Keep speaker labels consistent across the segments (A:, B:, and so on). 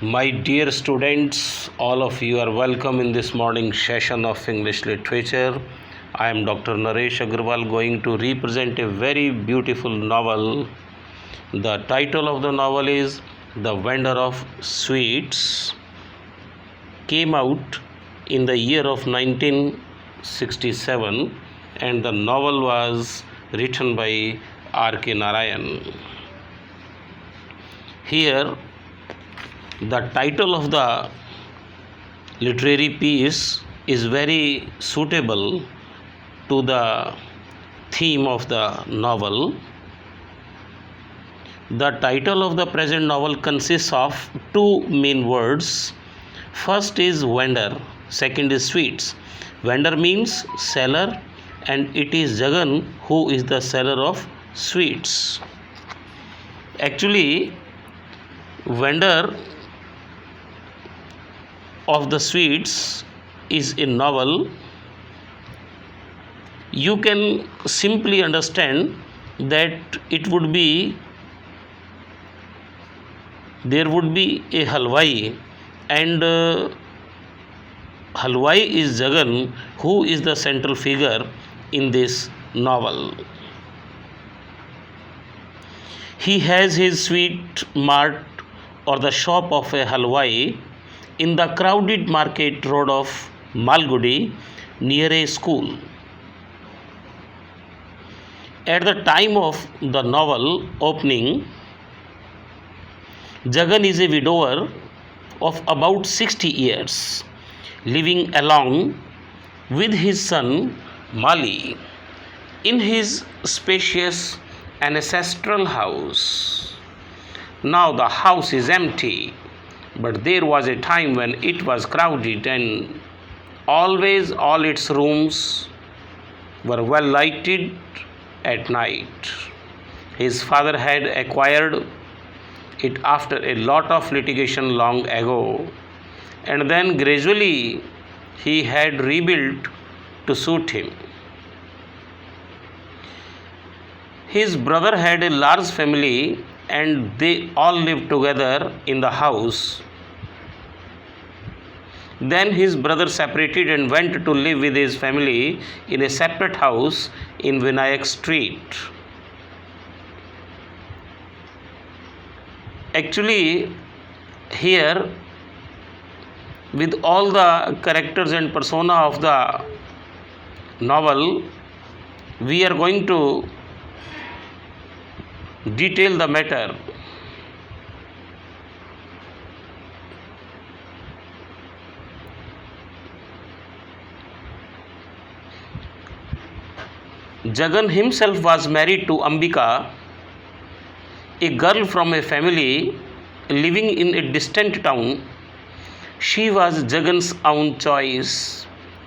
A: My dear students, all of you are welcome in this morning session of English Literature. I am Dr. Naresh Agarwal going to represent a very beautiful novel. The title of the novel is The Vendor of Sweets. Came out in the year of 1967 and the novel was written by R.K. Narayan. Here the title of the literary piece is very suitable to the theme of the novel. The title of the present novel consists of two main words. First is vendor, second is sweets. Vendor means seller and it is Jagan who is the seller of sweets. Actually, vendor of the sweets is a novel. You can simply understand that there would be a halwai and halwai is Jagan who is the central figure in this novel. He has his sweet mart or the shop of a halwai in the crowded market road of Malgudi near a school. At the time of the novel opening, Jagan is a widower of about 60 years, living along with his son Mali in his spacious ancestral house. Now the house is empty, but there was a time when it was crowded and always all its rooms were well lighted at night. His father had acquired it after a lot of litigation long ago, and then gradually he had rebuilt to suit him. His brother had a large family and they all lived together in the house. Then his brother separated and went to live with his family in a separate house in Vinayak Street. Actually, here with all the characters and persona of the novel, we are going to detail the matter. Jagan himself was married to Ambika, a girl from a family living in a distant town. She was Jagan's own choice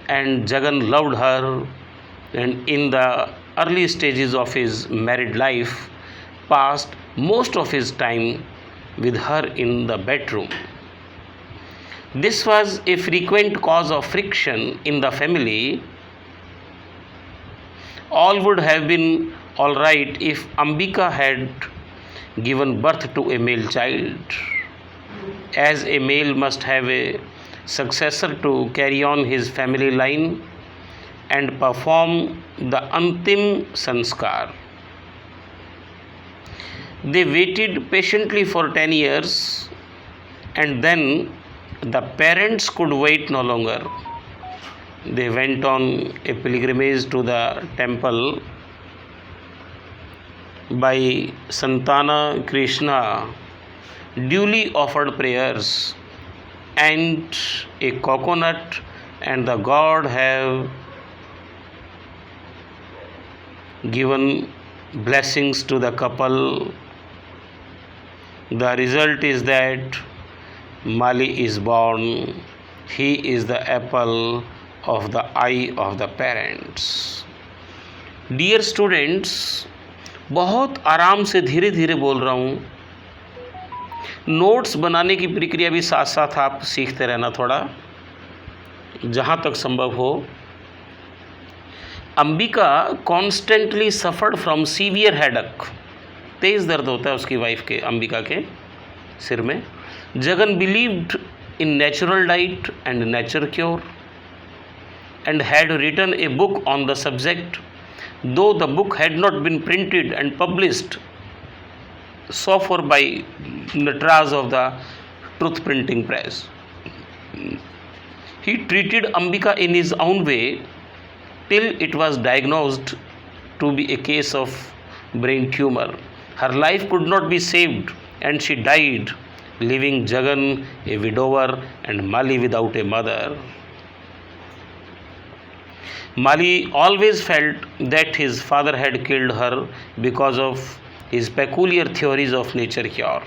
A: and Jagan loved her, and in the early stages of his married life passed most of his time with her in the bedroom. This was a frequent cause of friction in the family. All would have been all right if Ambika had given birth to a male child, as a male must have a successor to carry on his family line and perform the Antim Sanskar. They waited patiently for 10 years and then the parents could wait no longer. They went on a pilgrimage to the temple. By Santana Krishna duly offered prayers and a coconut, and the god have given blessings to the couple. The result is that Mali is born. He is the apple of the eye of the parents. Dear students, बहुत आराम से धीरे धीरे बोल रहा हूँ. Notes बनाने की प्रक्रिया भी साथ साथ आप सीखते रहना थोड़ा, जहाँ तक संभव हो. Ambika constantly suffered from severe headache. तेज़ दर्द होता है उसकी वाइफ के, अंबिका के सिर में. Jagan believed in natural diet and nature cure and had written a book on the subject, though the book had not been printed and published so far by Natras of the Truth Printing Press. He treated Ambika in his own way till it was diagnosed to be a case of brain tumor. Her life could not be saved and she died, leaving Jagan a widower and Mali without a mother. Mali always felt that his father had killed her because of his peculiar theories of nature cure.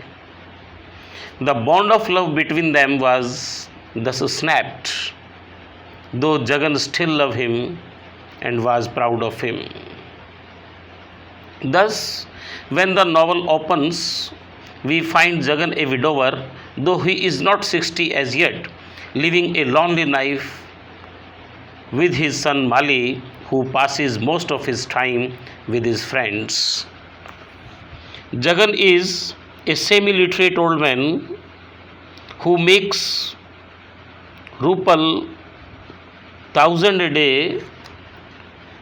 A: The bond of love between them was thus snapped, though Jagan still loved him and was proud of him. Thus, when the novel opens, we find Jagan a widower, though he is not 60 as yet, living a lonely life with his son Mali, who passes most of his time with his friends. Jagan is a semi-literate old man who makes rupal 1,000 a day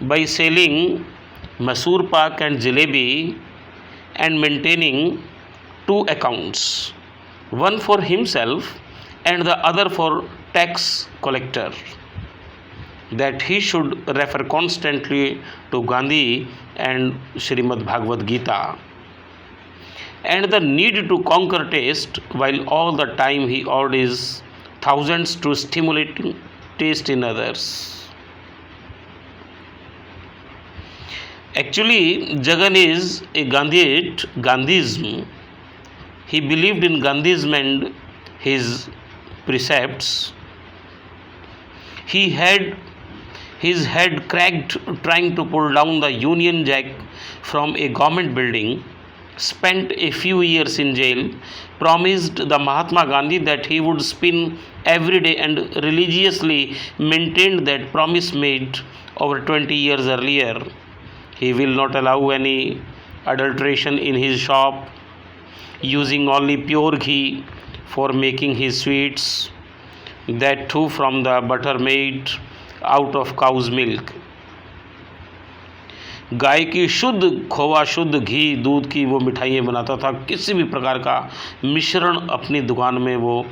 A: by selling Masoor Pak and Jalebi and maintaining two accounts, one for himself and the other for tax collector, that he should refer constantly to Gandhi and Srimad Bhagavad Gita, and the need to conquer taste, while all the time he owed his thousands to stimulating taste in others. Actually, Jagan is a Gandhiite, Gandhism. He believed in Gandhism and his precepts. He had his head cracked trying to pull down the Union Jack from a government building, spent a few years in jail, promised the Mahatma Gandhi that he would spin every day and religiously maintained that promise made over 20 years earlier. He will not allow any adulteration in his shop, using only pure ghee for making his sweets, that too from the butter made out of cow's milk. गाय की शुद्ध खोवा, शुद्ध घी, दूध की वो मिठाइयाँ बनाता था। किसी भी प्रकार का मिश्रण अपनी दुकान में वो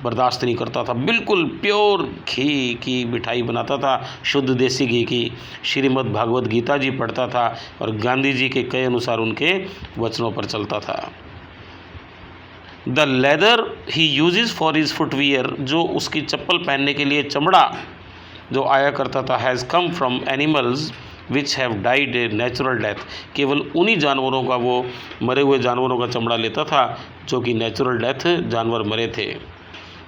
A: बर्दाश्त नहीं करता था। बिल्कुल प्योर घी की मिठाई बनाता था, शुद्ध देसी घी की। श्रीमद् भागवत गीता जी पढ़ता था और गांधी जी के कई अनुसार उनके वचनों पर चलता था। The leather he uses for his footwear, जो उसकी चप्पल पहनने के लिए चमड़ा जो आया करता था, has come from animals which have died a natural death. केवल उन्हीं जानवरों का, वो मरे हुए जानवरों का चमड़ा लेता था जो कि नेचुरल डेथ जानवर मरे थे।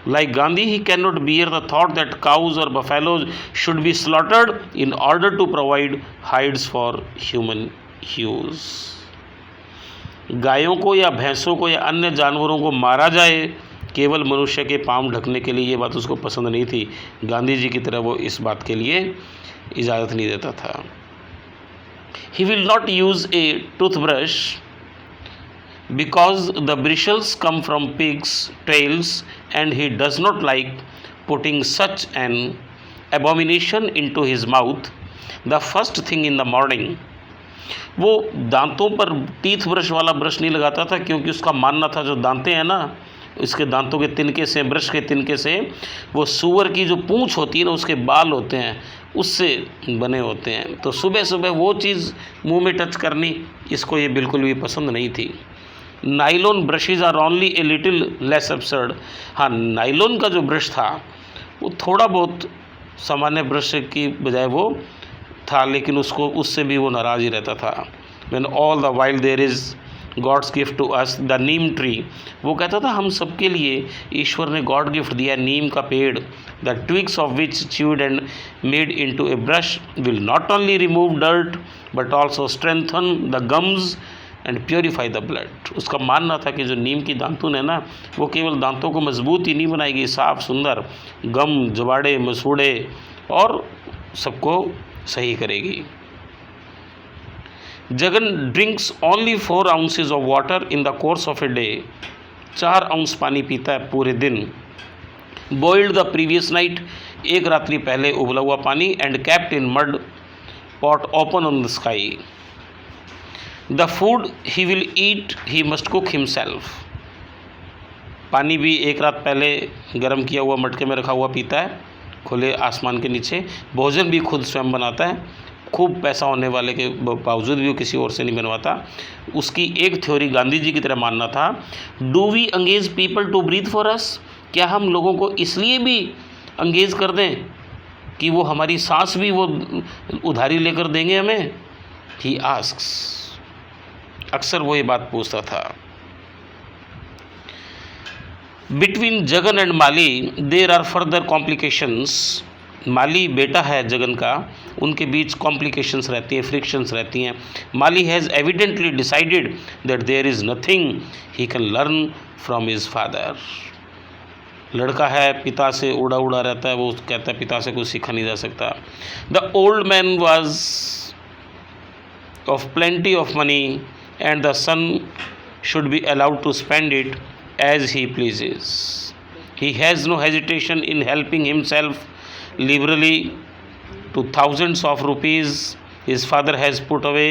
A: Like Gandhi, he cannot bear the thought that cows or buffaloes should be slaughtered in order to provide hides for human use. गायों को या भैंसों को या अन्य जानवरों को मारा जाए केवल मनुष्य के पाँव ढकने के लिए, ये बात उसको पसंद नहीं थी। गांधी जी की तरह वो इस बात के लिए इजाज़त नहीं देता था। He will not use a toothbrush because the bristles come from pigs' tails and he does not like putting such an abomination into his mouth the first thing in the morning. वो दांतों पर teeth brush वाला brush नहीं लगाता था, क्योंकि उसका मानना था जो दांतें हैं ना, इसके दांतों के तिनके से, ब्रश के तिनके से, वो सूअर की जो पूंछ होती है ना, उसके बाल होते हैं, उससे बने होते हैं। तो सुबह सुबह वो चीज़ मुंह में टच करनी, इसको ये बिल्कुल भी पसंद नहीं थी। Nylon brushes are only a little less absurd। हाँ, नाइलॉन का जो ब्रश था वो थोड़ा बहुत सामान्य ब्रश की बजाय वो था, लेकिन उससे भी वो नाराज़ ही रहता था। When all the while there is God's gift to us the Neem tree, वो कहता था हम सबके लिए ईश्वर ने गॉड गिफ्ट दिया नीम का पेड़। The twigs of which chewed and made into a brush will not only remove dirt but also strengthen the gums and purify the blood. उसका मानना था कि जो नीम की दांतुन है ना, वो केवल दांतों को मजबूत ही नहीं बनाएगी, साफ सुंदर गम, जबाड़े, मसूड़े और सबको सही करेगी। Jagan drinks only 4 ounces of water in the course of a day 4 ounce पानी पीता है पूरे दिन। बॉइल्ड द प्रीवियस नाइट, एक रात्रि पहले उबला हुआ पानी, and kept in mud pot open on the sky. The food he will eat he must cook himself, पानी भी एक रात पहले गर्म किया हुआ मटके में रखा हुआ पीता है खुले आसमान के नीचे। भोजन भी खुद स्वयं बनाता है, खूब पैसा होने वाले के बावजूद भी वो किसी और से नहीं बनवाता। उसकी एक थ्योरी गांधी जी की तरह मानना था, do we engage people to breathe for us, क्या हम लोगों को इसलिए भी अंगेज कर दें कि वो हमारी सांस भी वो उधारी लेकर देंगे हमें। ही आस्क्स, अक्सर वो ये बात पूछता था। Between Jagan and Mali there are further complications, Mali बेटा है जगन का, उनके बीच कॉम्प्लिकेशंस रहती हैं, फ्रिक्शंस रहती हैं। Mali has evidently decided that there is nothing he can learn from his father. लड़का है, पिता से उड़ा उड़ा रहता है, वो कहता है पिता से कुछ सीखा नहीं जा सकता। The old man was of plenty of money and the son should be allowed to spend it as he pleases. He has no hesitation in helping himself liberally to thousands of rupees his father has put away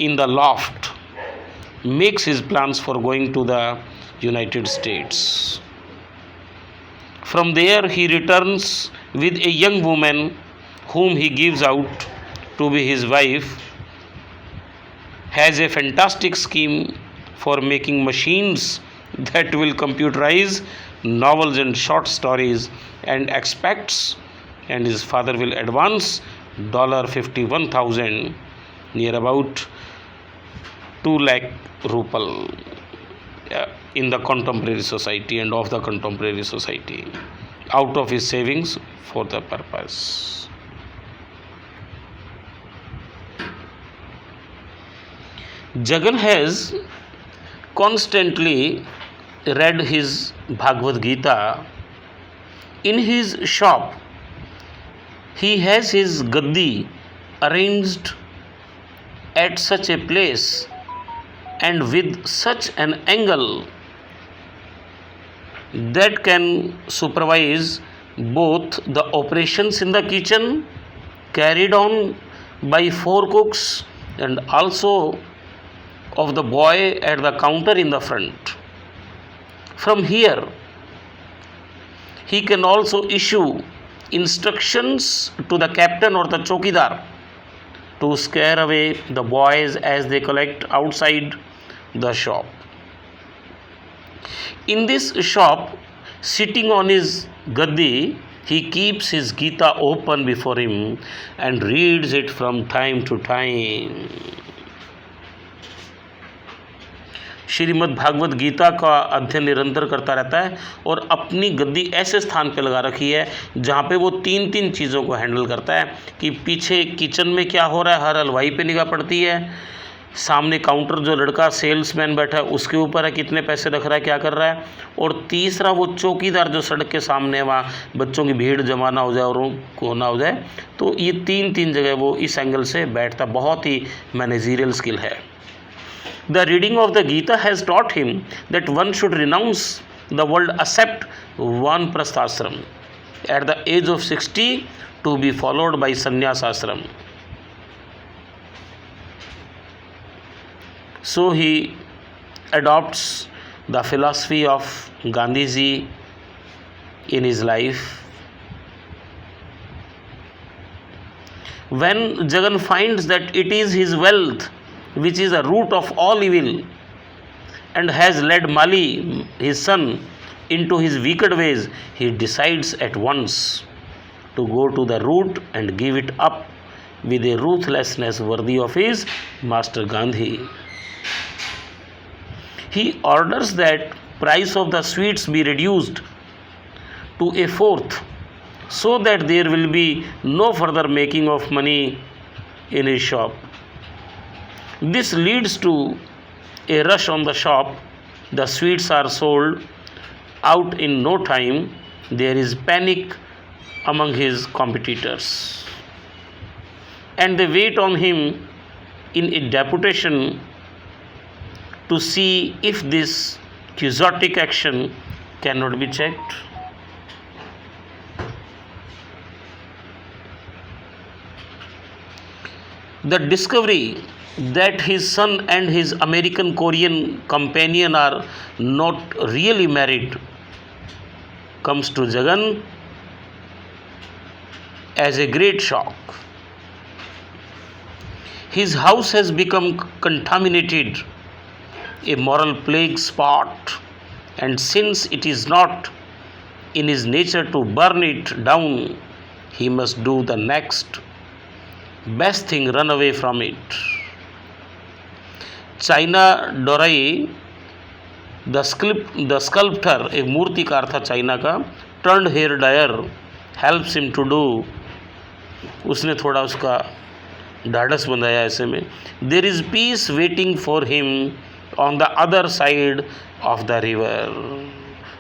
A: in the loft, makes his plans for going to the United States. From there he returns with a young woman whom he gives out to be his wife, has a fantastic scheme for making machines that will computerize novels and short stories, and expects, and his father will advance $51,000, near about 2 lakh rupees, in the contemporary society and of the contemporary society, out of his savings for the purpose. Jagan has constantly read his Bhagavad Gita. In his shop, he has his gaddi arranged at such a place and with such an angle that can supervise both the operations in the kitchen carried on by 4 cooks and also of the boy at the counter in the front. From here, he can also issue instructions to the captain or the chokidar to scare away the boys as they collect outside the shop. In this shop, sitting on his gaddi, he keeps his Gita open before him and reads it from time to time. Shrimad Bhagavad Gita का अध्ययन निरंतर करता रहता है और अपनी गद्दी ऐसे स्थान पर लगा रखी है जहाँ पे वो 3 चीज़ों को हैंडल करता है कि पीछे किचन में क्या हो रहा है हर हलवाई पे निगाह पड़ती है, सामने काउंटर जो लड़का सेल्समैन बैठा है उसके ऊपर है कितने पैसे रख रहा है क्या कर रहा है, और तीसरा वो चौकीदार जो सड़क के सामने वहाँ बच्चों की भीड़ जमा ना हो जाए और उनको ना हो जाए। तो ये 3 जगह वो इस एंगल से बैठता, बहुत ही मैनेजरियल स्किल है। The reading of the Gita has taught him that one should renounce the world, accept Vanprastha ashram at the age of 60 to be followed by sannyas ashram. So he adopts the philosophy of Gandhiji in his life. When Jagan finds that it is his wealth which is the root of all evil and has led Mali, his son, into his wicked ways, he decides at once to go to the root and give it up with a ruthlessness worthy of his master Gandhi. He orders that price of the sweets be reduced to 1/4 so that there will be no further making of money in his shop. This leads to a rush on the shop. The sweets are sold out in no time. There is panic among his competitors, and they wait on him in a deputation to see if this Quixotic action cannot be checked. The discovery that his son and his American Korean companion are not really married comes to Jagan as a great shock. His house has become contaminated, a moral plague spot, and since it is not in his nature to burn it down, he must do the next best thing, run away from it. China Dorai, the sculptor, एक मूर्तिकार था China का, turned hair dyer helps him to do, उसने थोड़ा उसका ढाढ़स बंधाया ऐसे में. There is peace waiting for him on the other side of the river,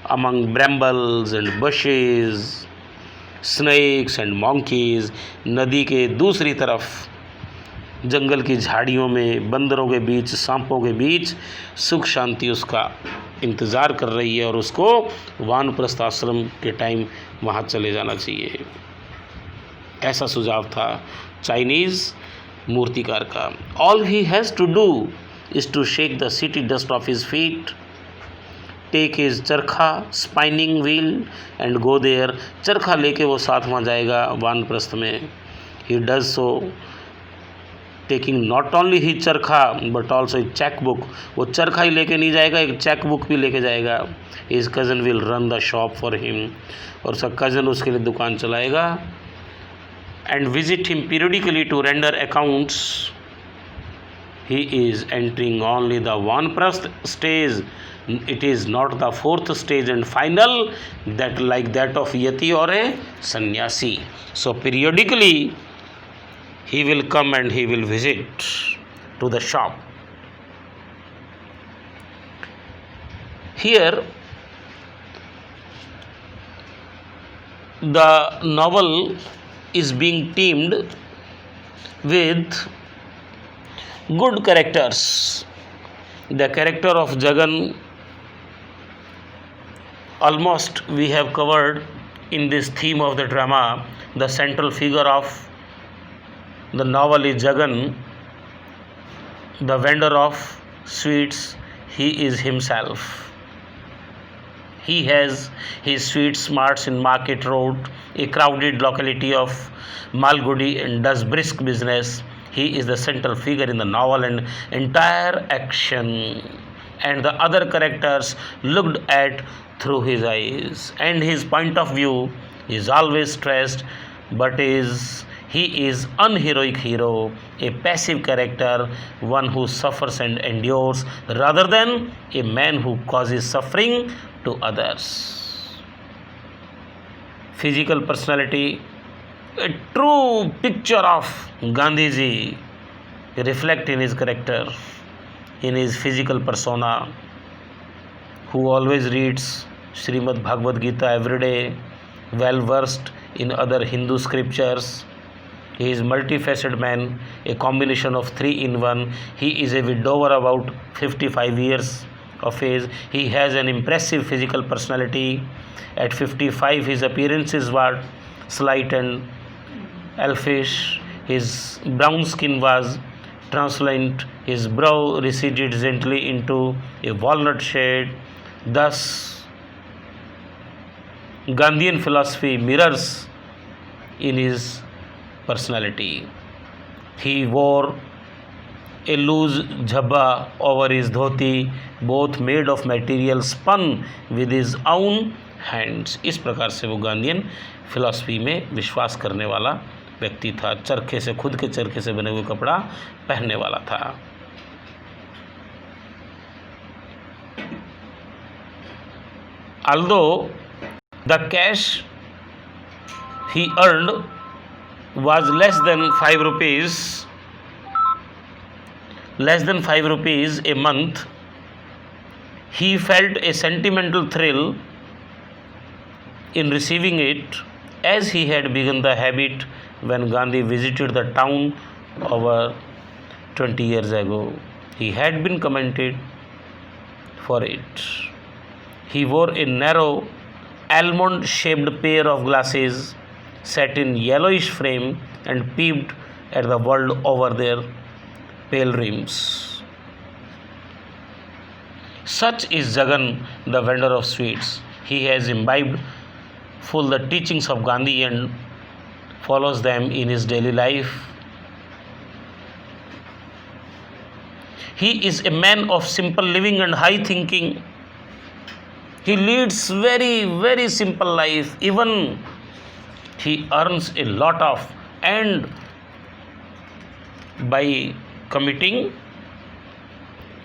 A: among brambles and bushes, snakes and monkeys. नदी के दूसरी तरफ जंगल की झाड़ियों में, बंदरों के बीच, सांपों के बीच सुख शांति उसका इंतज़ार कर रही है और उसको वानप्रस्थ आश्रम के टाइम वहाँ चले जाना चाहिए. ऐसा सुझाव था चाइनीज़ मूर्तिकार का. All he has to do is to shake the city dust off his feet, take his charkha spinning wheel and go there. चरखा लेके वो साथ वहाँ जाएगा वानप्रस्थ में. He does so taking not only he charkha but also cheque book. वो चरखा ही लेके नहीं जाएगा, एक चेक बुक भी लेके जाएगा. His cousin will run the shop for him, और उसका कज़न उसके लिए दुकान चलाएगा. And visit him periodically to render accounts. He is entering only the vanaprastha stage. It is not the fourth stage and final, that like that of yati or a sannyasi. So periodically he will come and he will visit to the shop. Here the novel is being teamed with good characters. The character of Jagan almost we have covered in this theme of the drama. The central figure of the novel is Jagan, the vendor of sweets. He is himself. He has his sweet smarts in Market Road, a crowded locality of Malgudi, and does brisk business. He is the central figure in the novel and entire action, and the other characters looked at through his eyes, and his point of view is always stressed, but he is unheroic hero, a passive character, one who suffers and endures rather than a man who causes suffering to others. Physical personality, a true picture of Gandhiji reflect in his character, in his physical persona, who always reads Srimad Bhagavad Gita every day, well versed in other Hindu scriptures. He is multifaceted man, a combination of 3 in 1. He is a widower about 55 years of age. He has an impressive physical personality. At 55, his appearances were slight and elfish. His brown skin was translucent. His brow receded gently into a walnut shade. Thus, Gandhian philosophy mirrors in his personality. He wore a loose jhabba over his dhoti, both made of material spun with his own hands. इस प्रकार से वो Gandhian philosophy में विश्वास करने वाला व्यक्ति था. चरखे से, खुद के चरखे से बने हुए कपड़ा पहनने वाला था. Although the cash he earned was less than 5 rupees a month, he felt a sentimental thrill in receiving it, as he had begun the habit when Gandhi visited the town over 20 years ago. He had been commended for it. He wore a narrow, almond shaped pair of glasses set in yellowish frame and peeped at the world over their pale rims. Such is Jagan, the vendor of sweets. He has imbibed full the teachings of Gandhi and follows them in his daily life. He is a man of simple living and high thinking. He leads very simple life. Even he earns a lot of, and by committing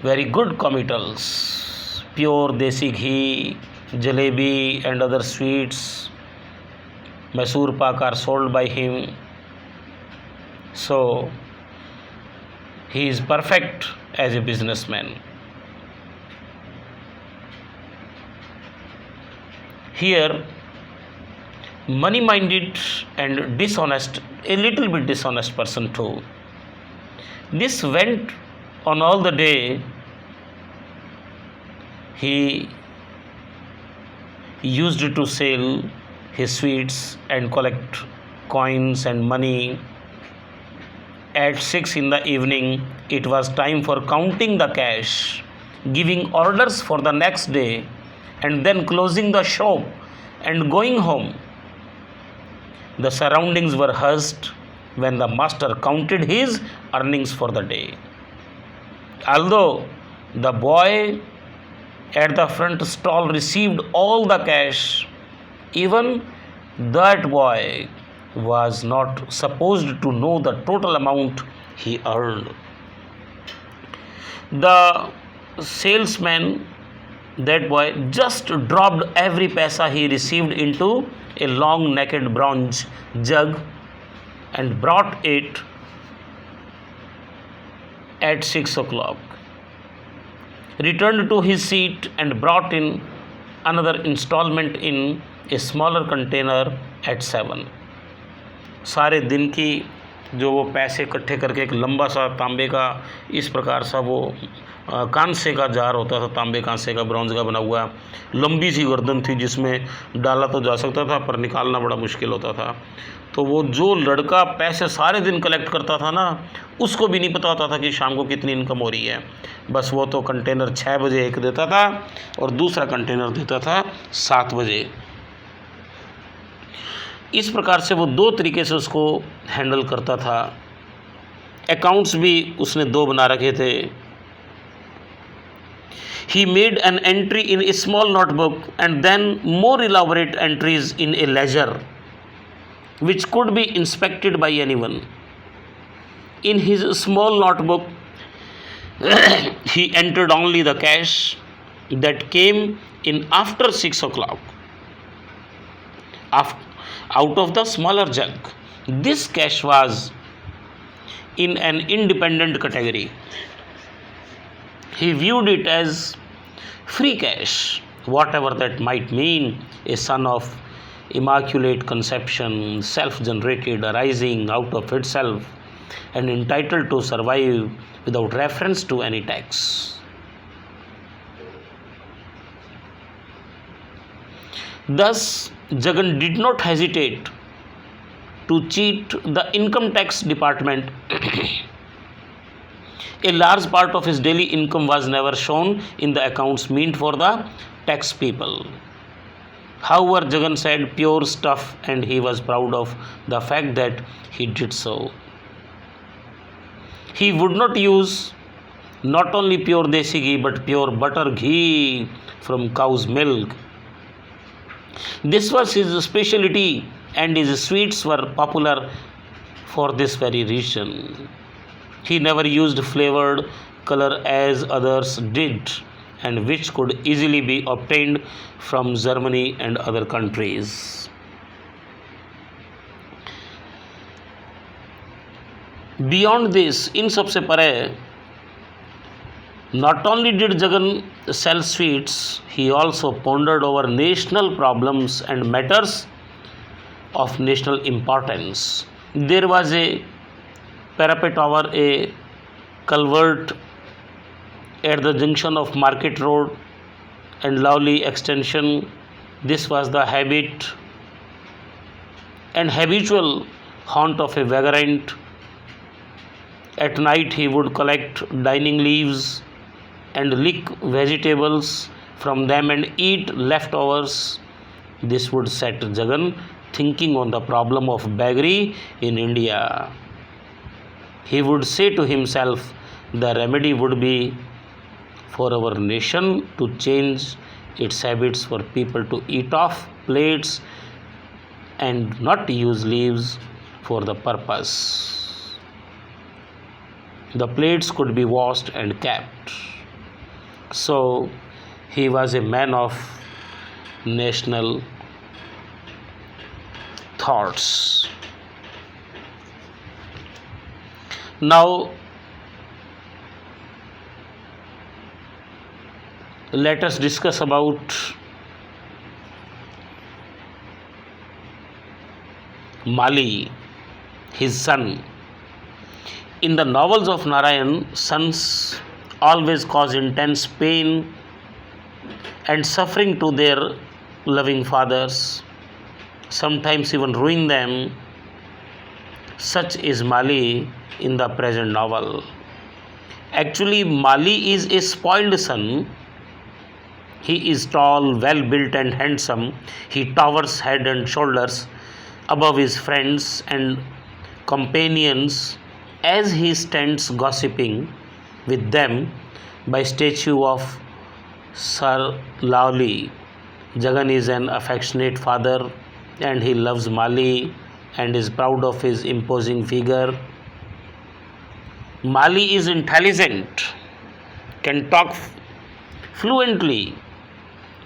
A: very good committals, pure desi ghee, jalebi and other sweets, Mysore pak are sold by him. So he is perfect as a businessman. Here, money minded and dishonest, a little bit dishonest person too. This went on all the day. He used to sell his sweets and collect coins and money. At 6 in the evening, it was time for counting the cash, giving orders for the next day, and then closing the shop and going home. The surroundings were hushed when the master counted his earnings for the day. Although the boy at the front stall received all the cash, even that boy was not supposed to know the total amount he earned. The salesman, that boy, just dropped every paisa he received into a long naked bronze jug and brought it at 6 o'clock. Returned to his seat and brought in another installment in a smaller container at 7. सारे दिन की जो वो पैसे इकट्ठे करके एक लंबा सा तांबे का इस प्रकार सा वो कांसे का जार होता था, तांबे कांसे का ब्रॉन्ज का बना हुआ, लंबी सी गर्दन थी जिसमें डाला तो जा सकता था पर निकालना बड़ा मुश्किल होता था। तो वो जो लड़का पैसे सारे दिन कलेक्ट करता था ना, उसको भी नहीं पता होता था कि शाम को कितनी इनकम हो रही है। बस वो तो कंटेनर 6 बजे एक देता था और दूसरा कंटेनर देता था 7 बजे। इस प्रकार से वो 2 तरीके से उसको हैंडल करता था। अकाउंट्स भी उसने 2 बना रखे थे। He made an entry in a small notebook and then more elaborate entries in a ledger which could be inspected by anyone. In his small notebook, he entered only the cash that came in after 6 o'clock. Out of the smaller jug, this cash was in an independent category. He viewed it as free cash, whatever that might mean, a son of immaculate conception, self-generated, arising out of itself, and entitled to survive without reference to any tax. Thus, Jagan did not hesitate to cheat the income tax department. A large part of his daily income was never shown in the accounts meant for the tax people. However, Jagan said pure stuff and he was proud of the fact that he did so. He would not use not only pure desi ghee but pure butter ghee from cow's milk. This was his specialty and his sweets were popular for this very reason. He never used flavored color as others did, and which could easily be obtained from Germany and other countries. Beyond this, in सबसे परे, not only did Jagan sell sweets, he also pondered over national problems and matters of national importance. There was a parapet over a culvert at the junction of Market Road and lovely extension. This was the habit and habitual haunt of a vagrant. At night he would collect dining leaves and lick vegetables from them and eat leftovers. This would set Jagan thinking on the problem of beggary in India. He would say to himself, the remedy would be for our nation to change its habits, for people to eat off plates and not use leaves for the purpose. The plates could be washed and kept. So he was a man of national thoughts. Now let us discuss about Mali, his son. In the novels of Narayan, sons always cause intense pain and suffering to their loving fathers, sometimes even ruin them. Such is Mali in the present novel. Actually, Mali is a spoiled son. He is tall, well built, and handsome. He towers head and shoulders above his friends and companions as he stands gossiping with them by statue of Sir Lawli. Jagan is an affectionate father and he loves Mali and is proud of his imposing figure. Mali is intelligent, can talk fluently,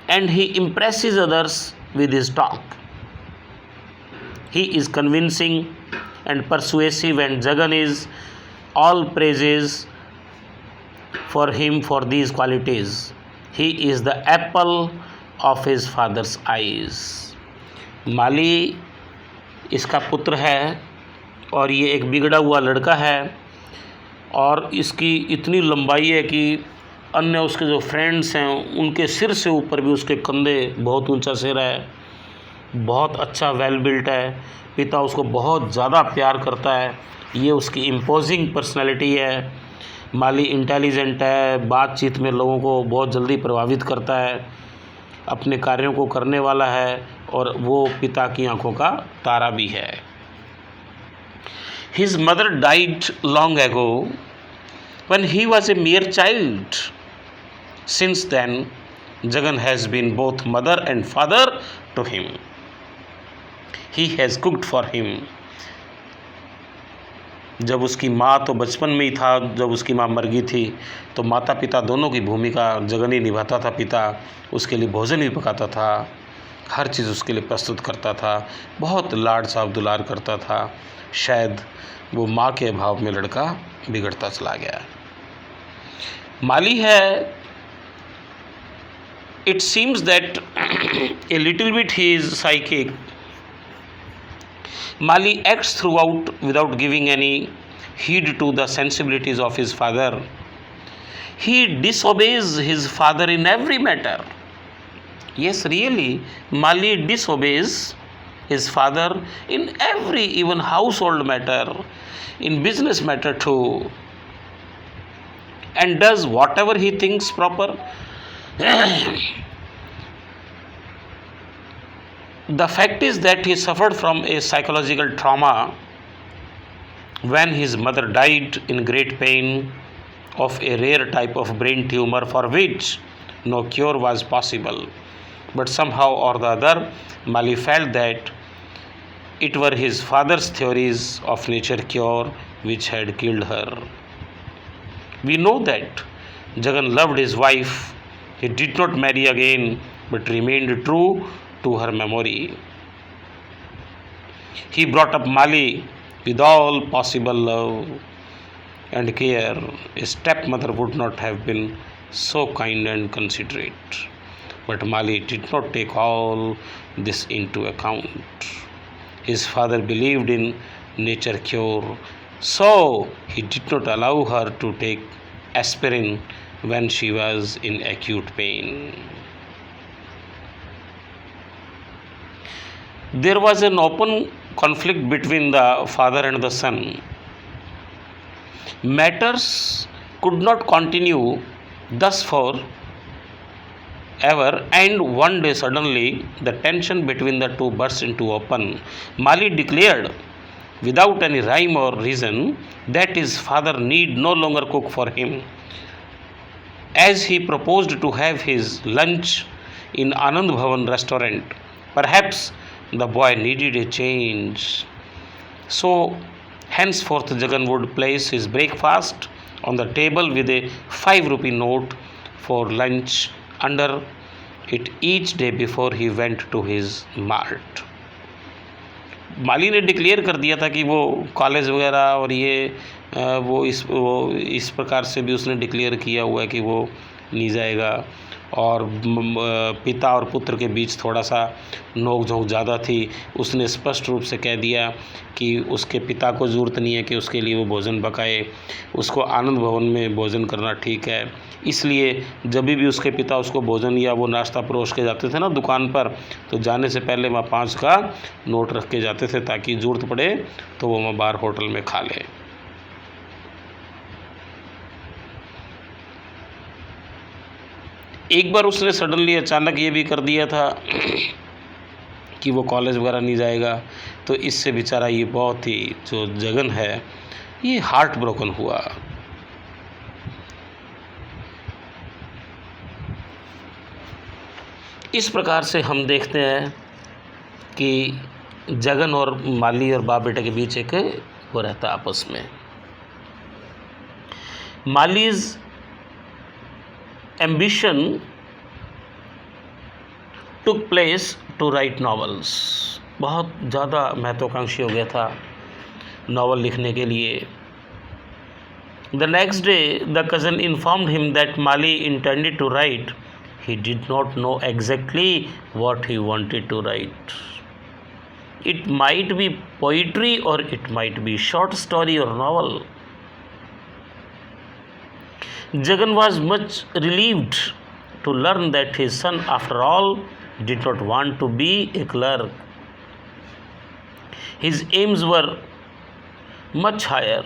A: and he impresses others with his talk. He is convincing and persuasive, and Jagan is all praises for him for these qualities. He is the apple of his father's eyes. माली इसका पुत्र है और ये एक बिगड़ा हुआ लड़का है और इसकी इतनी लंबाई है कि अन्य उसके जो फ्रेंड्स हैं उनके सिर से ऊपर भी उसके कंधे, बहुत ऊंचा सिर है, बहुत अच्छा वेल बिल्ट है, पिता उसको बहुत ज़्यादा प्यार करता है, ये उसकी इम्पोजिंग पर्सनैलिटी है। माली इंटेलिजेंट है, बातचीत में लोगों को बहुत जल्दी प्रभावित करता है, अपने कार्यों को करने वाला है और वो पिता की आंखों का तारा भी है। His mother died long ago when he was a mere child. Since then, Jagan has been both mother and father to him. He has cooked for him. जब उसकी माँ तो बचपन में ही था, जब उसकी माँ मर गई थी तो माता पिता दोनों की भूमिका जगन ही निभाता था। पिता उसके लिए भोजन भी पकाता था, हर चीज़ उसके लिए प्रस्तुत करता था, बहुत लाड साफ दुलार करता था। शायद वो माँ के अभाव में लड़का बिगड़ता चला गया। माली है, it seems that a little bit he is psychic. Mali acts throughout without giving any heed to the sensibilities of his father. He disobeys his father in every matter. Yes, really, Mali disobeys his father in every, even household matter, in business matter too, and does whatever he thinks proper. The fact is that he suffered from a psychological trauma when his mother died in great pain of a rare type of brain tumor for which no cure was possible. But somehow or the other, Mali felt that it were his father's theories of nature cure which had killed her. We know that Jagan loved his wife. He did not marry again but remained true to her memory. He brought up Mali with all possible love and care. A stepmother would not have been so kind and considerate. But Mali did not take all this into account. His father believed in nature cure, so he did not allow her to take aspirin when she was in acute pain. There was an open conflict between the father and the son. Matters could not continue thus for ever, and one day suddenly the tension between the two burst into open. Mali declared without any rhyme or reason that his father need no longer cook for him, as he proposed to have his lunch in Anand Bhavan restaurant. Perhaps the boy needed a change. So henceforth Jagan would place his breakfast on the table with a 5 rupee note for lunch under it each day before he went to his mart. माली ने declare कर दिया था कि वो college वगैरह और ये वो इस प्रकार से भी उसने डिक्लेयर किया हुआ है कि वो नहीं जाएगा। और पिता और पुत्र के बीच थोड़ा सा नोक झोंक ज़्यादा थी। उसने स्पष्ट रूप से कह दिया कि उसके पिता को ज़रूरत नहीं है कि उसके लिए वो भोजन पकाए, उसको आनंद भवन में भोजन करना ठीक है। इसलिए जब भी उसके पिता उसको भोजन या वो नाश्ता परोस के जाते थे ना दुकान पर, तो जाने से पहले वहाँ 5 का नोट रख के जाते थे ताकि ज़रूरत पड़े तो वो वहाँ बाहर होटल में खा ले। एक बार उसने सडनली अचानक ये भी कर दिया था कि वो कॉलेज वगैरह नहीं जाएगा, तो इससे बेचारा ये बहुत ही जो जगन है ये हार्ट ब्रोकन हुआ। इस प्रकार से हम देखते हैं कि जगन और माली और बाप बेटे के बीच एक वो रहता आपस में। मालीज ambition took place to write novels। बहुत ज़्यादा महत्वाकांक्षी हो गया था नावल लिखने के लिए। The next day the cousin informed him that Mali intended to write. He did not know exactly what he wanted to write. It might be poetry or it might be short story or novel. Jagan was much relieved to learn that his son, after all, did not want to be a clerk. His aims were much higher.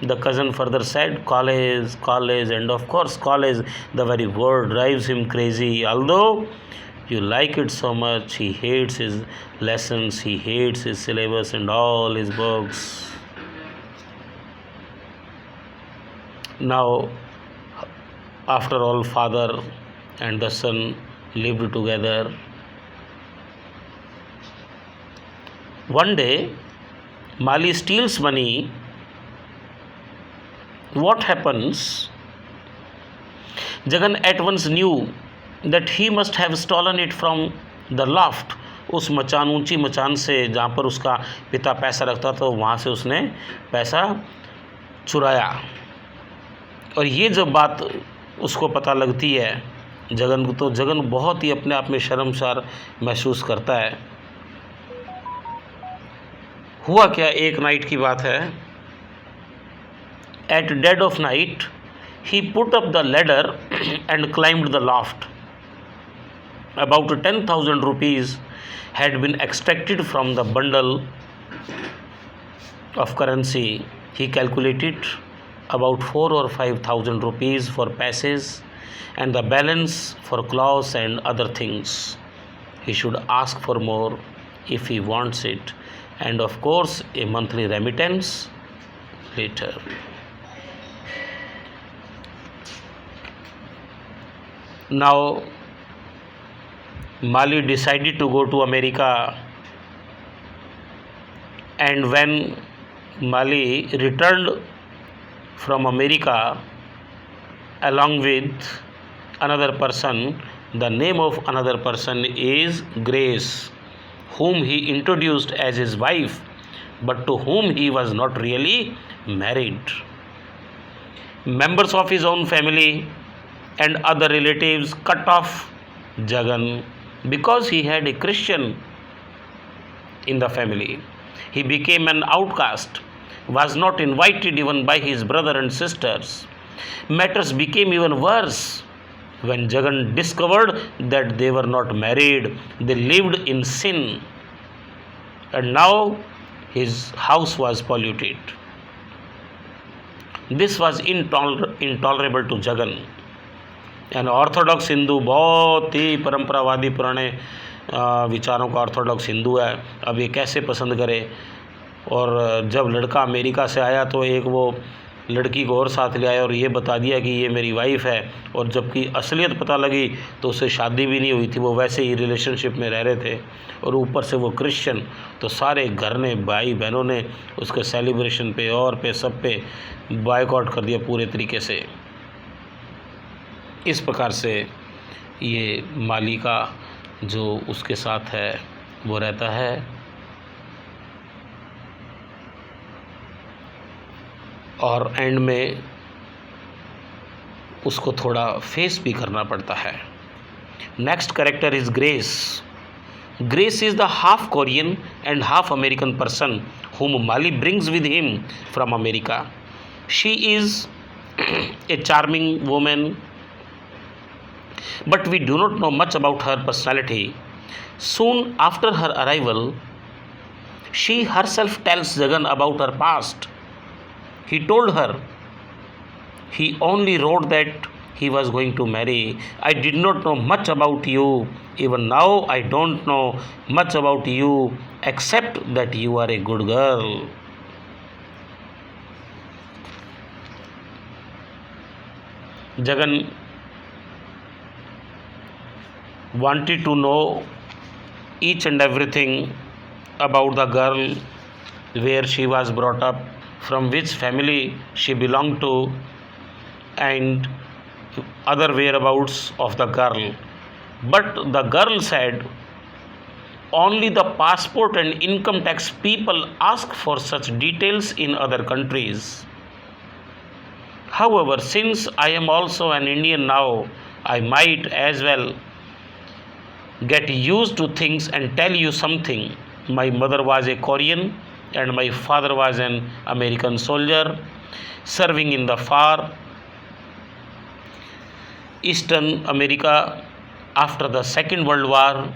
A: The cousin further said, college, and of course, college, the very word drives him crazy. Although you like it so much, he hates his lessons, he hates his syllabus and all his books. Now, after all, father and the son lived together. One day, Mali steals money. What happens? Jagan at once knew that he must have stolen it from the loft. उस मचान, ऊंची मचान से जहाँ पर उसका पिता पैसा रखता था, वहाँ से उसने पैसा चुराया। और ये जब बात उसको पता लगती है जगन को, तो जगन बहुत ही अपने आप में शर्मसार महसूस करता है। हुआ क्या, एक नाइट की बात है। At dead of night he put up the ladder and climbed the loft. About 10,000 rupees had been extracted from the bundle of currency. He calculated about 4 or 5,000 rupees for passage and the balance for clothes and other things. He should ask for more if he wants it, and of course a monthly remittance later. Now Mali decided to go to America, and when Mali returned from America along with another person, the name of another person is Grace, whom he introduced as his wife, but to whom he was not really married. Members of his own family and other relatives cut off Jagan because he had a Christian in the family. He became an outcast, was not invited even by his brother and sisters. Matters became even worse when Jagan discovered that they were not married, they lived in sin. and now his house was polluted. This was intolerable to Jagan. An orthodox Hindu, बहुत ही परंपरावादी पुराने विचारों का Orthodox Hindu है। अब ये कैसे पसंद करे। और जब लड़का अमेरिका से आया तो एक वो लड़की को और साथ ले आया और ये बता दिया कि ये मेरी वाइफ है, और जबकि असलियत पता लगी तो उससे शादी भी नहीं हुई थी, वो वैसे ही रिलेशनशिप में रह रहे थे, और ऊपर से वो क्रिश्चियन। तो सारे घर ने, भाई बहनों ने उसके सेलिब्रेशन पे और पे सब पे बॉयकॉट कर दिया पूरे तरीके से। इस प्रकार से ये माली का जो उसके साथ है वो रहता है। और एंड में उसको थोड़ा फेस भी करना पड़ता है। Next character is grace. Grace is the half Korean and half American person whom Mali brings with him from America. She is a charming woman, but we do not know much about her personality. Soon after her arrival, she herself tells Jagan about her past. He told her he only wrote that he was going to marry. I did not know much about you. Even now, I don't know much about you except that you are a good girl. Jagan wanted to know each and everything about the girl, where she was brought up, from which family she belonged to, and other whereabouts of the girl. But the girl said only the passport and income tax people ask for such details in other countries. However, since I am also an Indian now, I might as well get used to things and tell you something. My mother was a Korean and my father was an American soldier serving in the far Eastern America after the Second World War.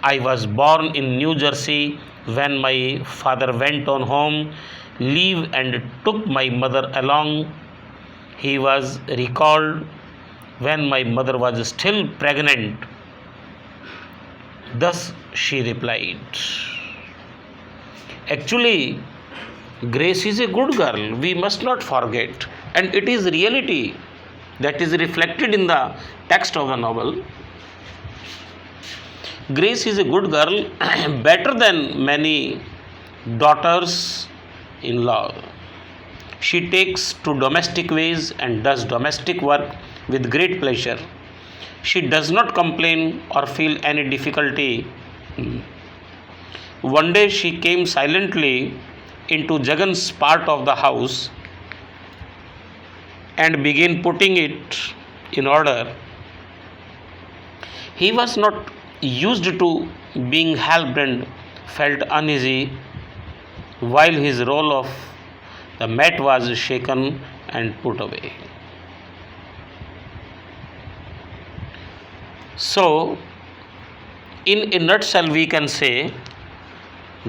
A: I was born in New Jersey when my father went on home leave and took my mother along. He was recalled when my mother was still pregnant. Thus she replied. Actually, Grace is a good girl, we must not forget, and it is reality that is reflected in the text of the novel. Grace is a good girl, better than many daughters-in-law. She takes to domestic ways and does domestic work with great pleasure. She does not complain or feel any difficulty. One day she came silently into Jagan's part of the house and began putting it in order. He was not used to being helped and felt uneasy while his roll of the mat was shaken and put away. So, in a nutshell, we can say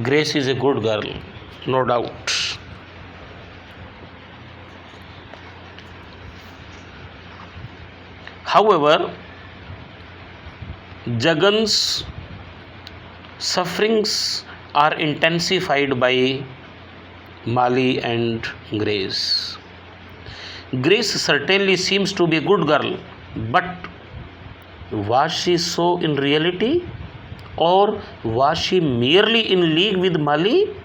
A: Grace is a good girl, no doubt. However, Jagan's sufferings are intensified by Mali and Grace. Grace certainly seems to be a good girl, but was she so in reality, or was she merely in league with Mali,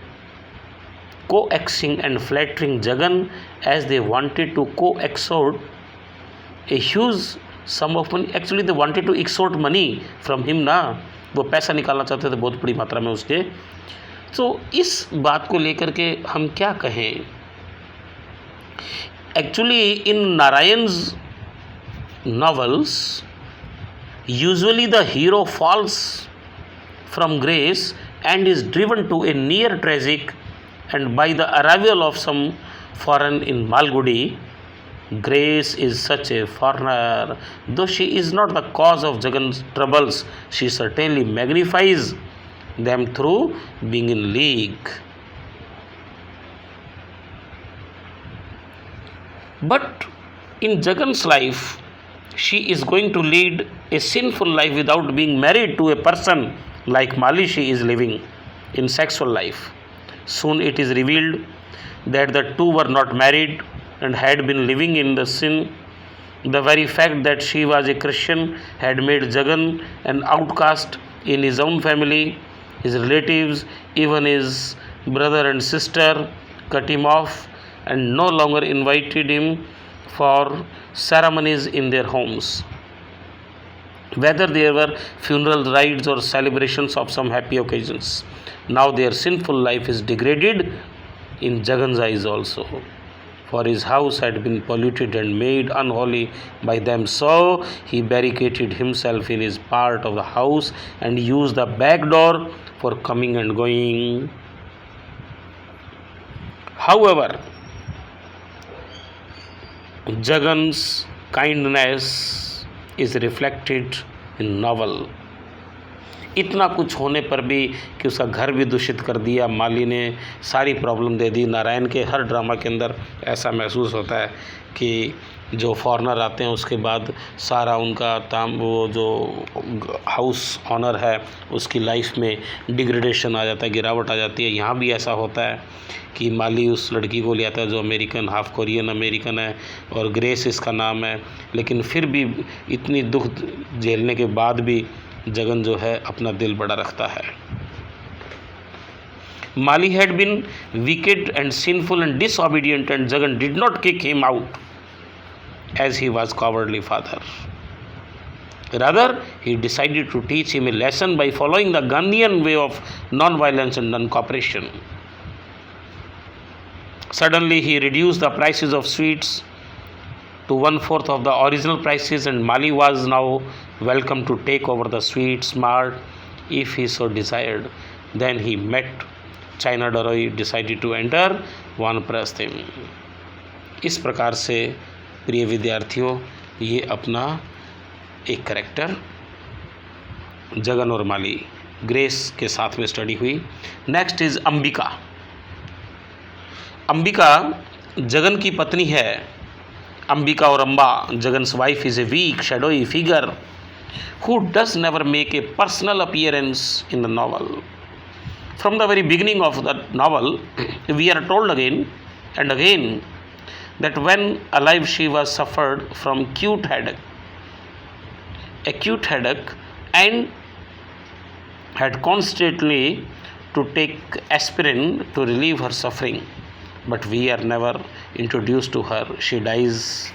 A: coaxing and flattering Jagan as they wanted to coaxort a huge sum of money? Actually they wanted to extort money from him ना, वो पैसा निकालना चाहते थे बहुत बड़ी मात्रा में उसके। तो इस बात को लेकर के हम क्या कहें। Actually in Narayan's novels usually the hero falls from grace and is driven to a near tragic, and by the arrival of some foreign in Malgudi, Grace is such a foreigner. Though she is not the cause of Jagan's troubles, she certainly magnifies them through being in league. But in Jagan's life, she is going to lead a sinful life without being married to a person like Mali she is living in sexual life. Soon it is revealed that the two were not married and had been living in the sin. The very fact that she was a Christian had made Jagan an outcast in his own family. His relatives, even his brother and sister, cut him off and no longer invited him for ceremonies in their homes. Whether there were funeral rites or celebrations of some happy occasions. Now their sinful life is degraded in Jagan's eyes also. For his house had been polluted and made unholy by them, so he barricaded himself in his part of the house and used the back door for coming and going. However, Jagan's kindness is reflected in novel. इतना कुछ होने पर भी कि उसका घर भी दूषित कर दिया, माली ने सारी प्रॉब्लम दे दी। नारायण के हर ड्रामा के अंदर ऐसा महसूस होता है कि जो फॉरेनर आते हैं उसके बाद सारा उनका वो जो हाउस ऑनर है उसकी लाइफ में डिग्रेडेशन आ जाता है, गिरावट आ जाती है। यहाँ भी ऐसा होता है कि माली उस लड़की को ले आता है जो अमेरिकन, हाफ कोरियन अमेरिकन है और ग्रेस इसका नाम है, लेकिन फिर भी इतनी दुख झेलने के बाद भी जगन जो है अपना दिल बड़ा रखता है। Mali had been wicked and sinful and disobedient, and Jagan did not kick him out as he was cowardly father. Rather, he decided to teach him a lesson by following the Gandhian way of non-violence and non-cooperation. Suddenly, he reduced the prices of sweets to 1/4 of the original prices, and Mali was now welcome to take over the sweets mart if he so desired. Then he met China Doroi, decided to enter Vanaprastham. इस प्रकार से प्रिय विद्यार्थियों, ये अपना एक character Jagan और माली grace के साथ में स्टडी हुई। Next is Ambika. अंबिका जगन की पत्नी है। अंबिका और Amba, Jagan's wife, is a weak, shadowy figure who does never make a personal appearance in the novel. From the very beginning of the novel, we are told again and again that when alive she was suffered from acute headache, and had constantly to take aspirin to relieve her suffering. But we are never introduced to her. She dies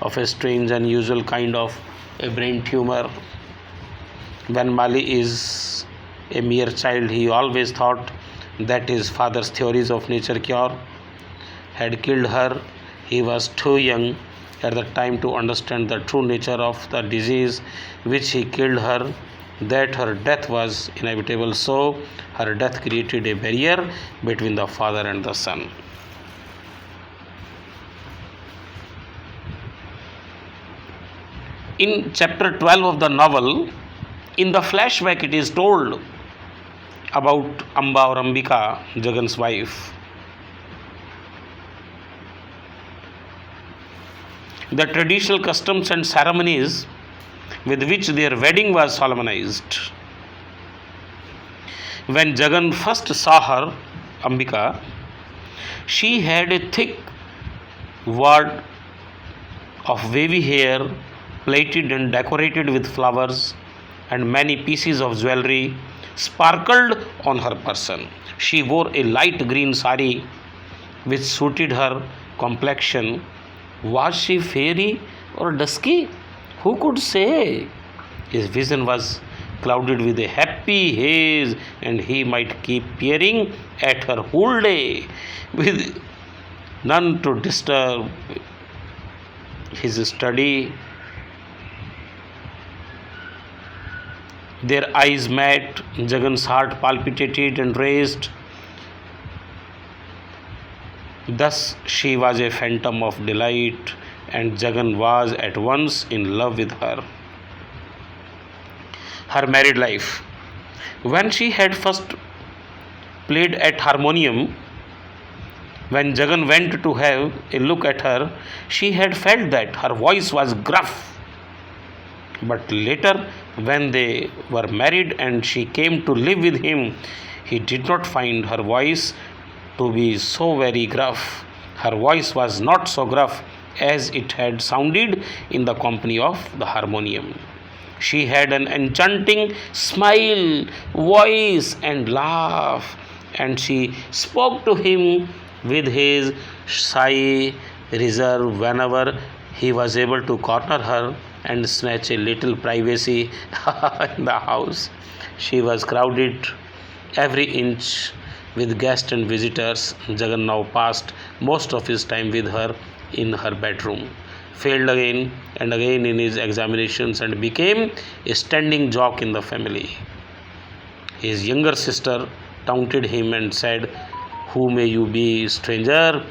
A: of a strange, unusual kind of a brain tumor. When Mali is a mere child, he always thought that his father's theories of nature cure had killed her. He was too young at the time to understand the true nature of the disease which he killed her, that her death was inevitable. So her death created a barrier between the father and the son. In chapter 12 of the novel, in the flashback, it is told about Amba or Ambika, Jagan's wife. The traditional customs and ceremonies with which their wedding was solemnized. When Jagan first saw her, Ambika, she had a thick wad of wavy hair, plaited and decorated with flowers, and many pieces of jewelry sparkled on her person. She wore a light green sari which suited her complexion. Was she fairy or dusky? Who could say? His vision was clouded with a happy haze, and he might keep peering at her whole day with none to disturb his study. Their eyes met. Jagan's heart palpitated and raced. Thus she was a phantom of delight, and Jagan was at once in love with her. Her married life. When she had first played at harmonium, when Jagan went to have a look at her, she had felt that her voice was gruff. But later, when they were married and she came to live with him, he did not find her voice to be so very gruff. Her voice was not so gruff as it had sounded in the company of the harmonium. She had an enchanting smile, voice, and laugh, and she spoke to him with his shy reserve whenever he was able to corner her and snatch a little privacy in the house. She was crowded every inch with guests and visitors. Jagan now passed most of his time with her in her bedroom, failed again and again in his examinations, and became a standing joke in the family. His younger sister taunted him and said, "Who may you be, stranger?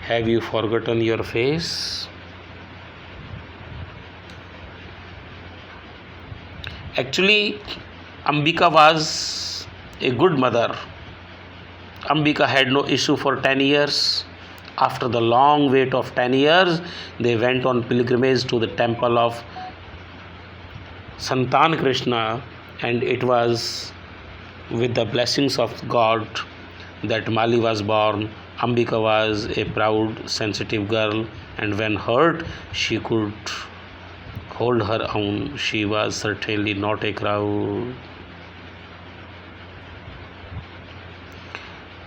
A: Have you forgotten your face?" Actually, Ambika was a good mother. Ambika had no issue for 10 years. After the long wait of 10 years, they went on pilgrimage to the temple of Santan Krishna, and it was with the blessings of God that Mali was born. Ambika was a proud, sensitive girl, and when hurt, she could hold her own. She was certainly not a crowd.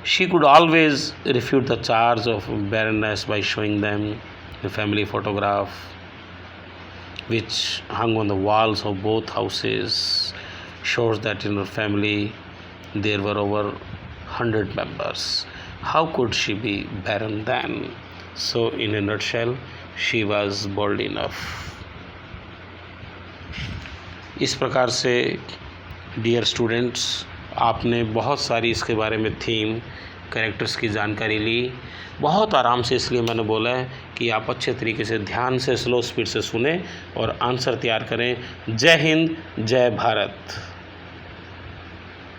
A: She could always refute the charge of barrenness by showing them a family photograph which hung on the walls of both houses. Shows that in her family there were over 100 members. How could she be barren then? So, in a nutshell, she was bold enough. इस प्रकार से dear students, आपने बहुत सारी इसके बारे में theme, characters की जानकारी ली। बहुत आराम से, इसलिए मैंने बोला है कि आप अच्छे तरीके से ध्यान से स्लो स्पीड से सुने और आंसर तैयार करें। जय हिंद, जय भारत।